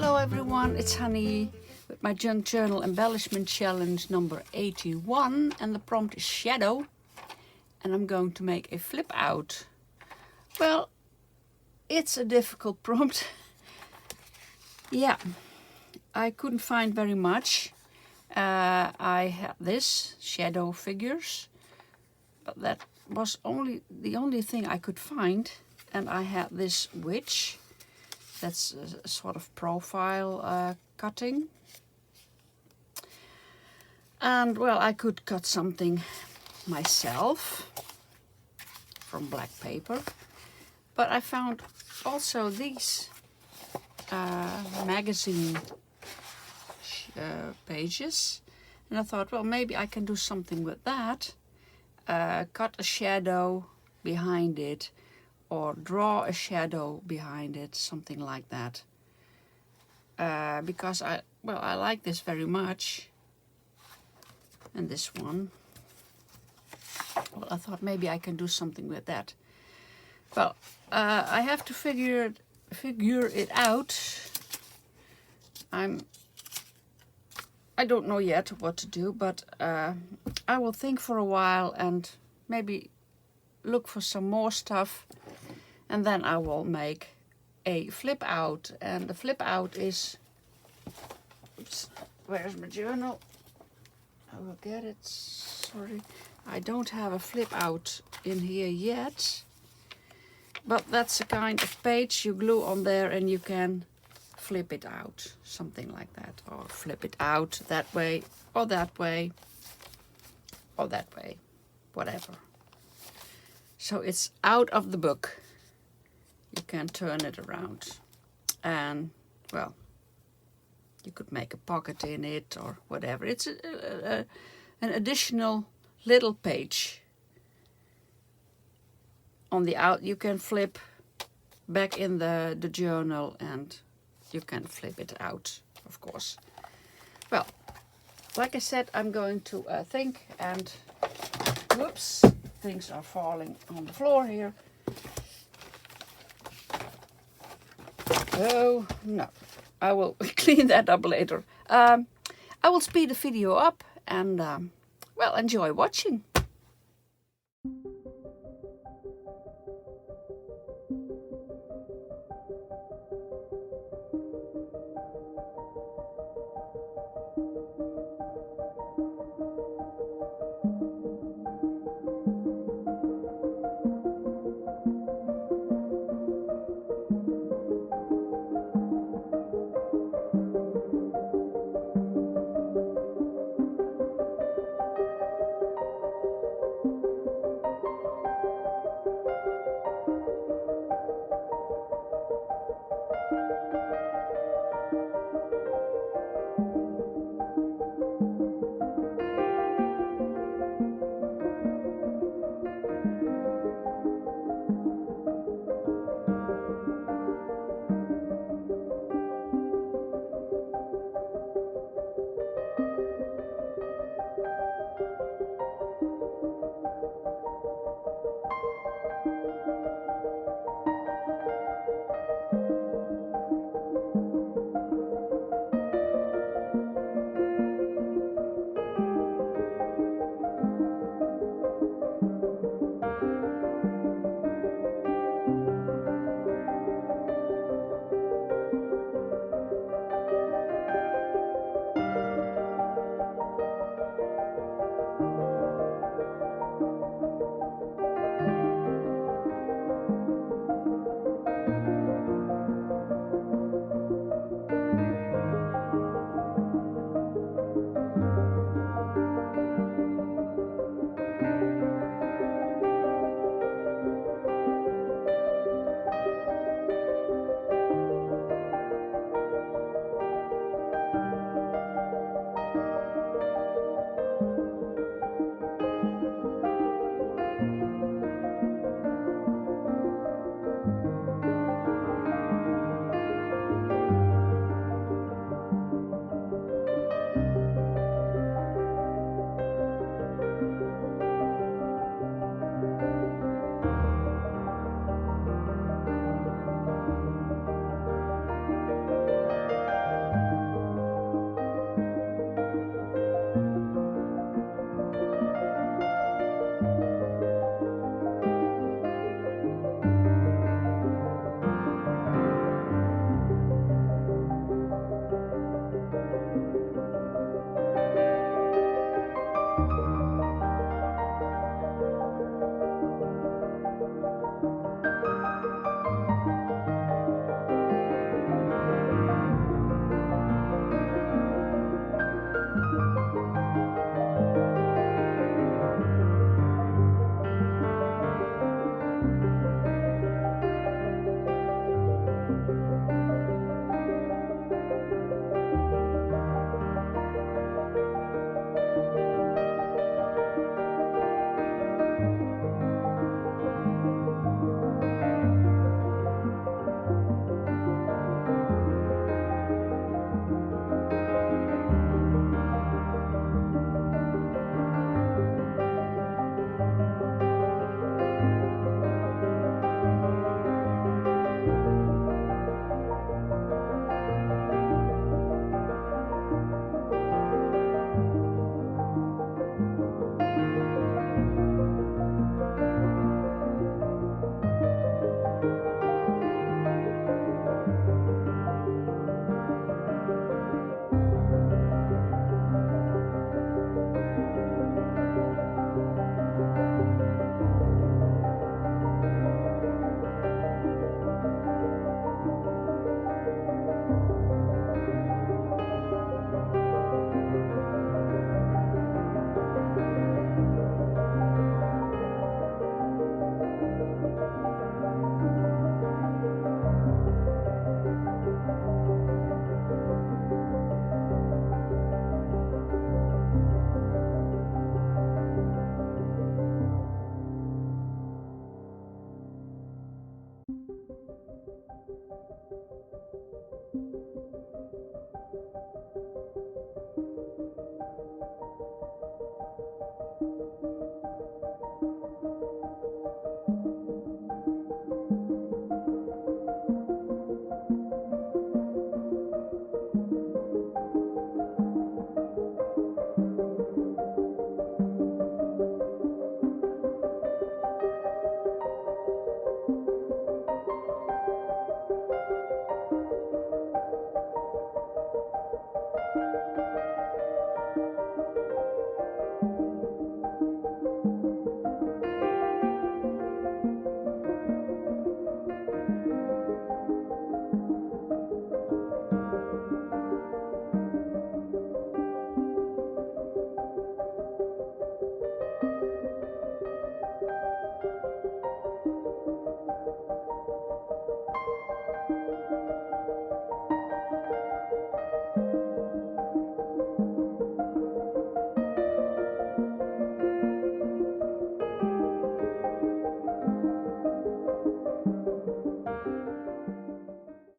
Hello everyone, it's Hanny with my Junk Journal Embellishment Challenge number 81, and the prompt is shadow, and I'm going to make a flip out. Well, it's a difficult prompt. Yeah, I couldn't find very much. I had this shadow figures, but that was the only thing I could find, and I had this witch. That's a sort of profile cutting. And well, I could cut something myself from black paper. But I found also these magazine pages. And I thought, well, maybe I can do something with that. Cut a shadow behind it, or draw a shadow behind it, something like that. Because I like this very much. And this one. Well, I thought maybe I can do something with that. Well, I have to figure it out. I don't know yet what to do, but I will think for a while and maybe look for some more stuff, and then I will make a flip out. And the flip out is, oops, where's my journal? I will get it. Sorry, I don't have a flip out in here yet, but that's a kind of page you glue on there and you can flip it out, something like that, or flip it out that way or that way or that way, whatever. So it's out of the book. You can turn it around, and well, you could make a pocket in it or whatever. It's an additional little page. On the out, you can flip back in the journal, and you can flip it out, of course. Well, like I said, I'm going to think, and whoops, things are falling on the floor here. Oh, no. I will clean that up later. I will speed the video up and, well, enjoy watching.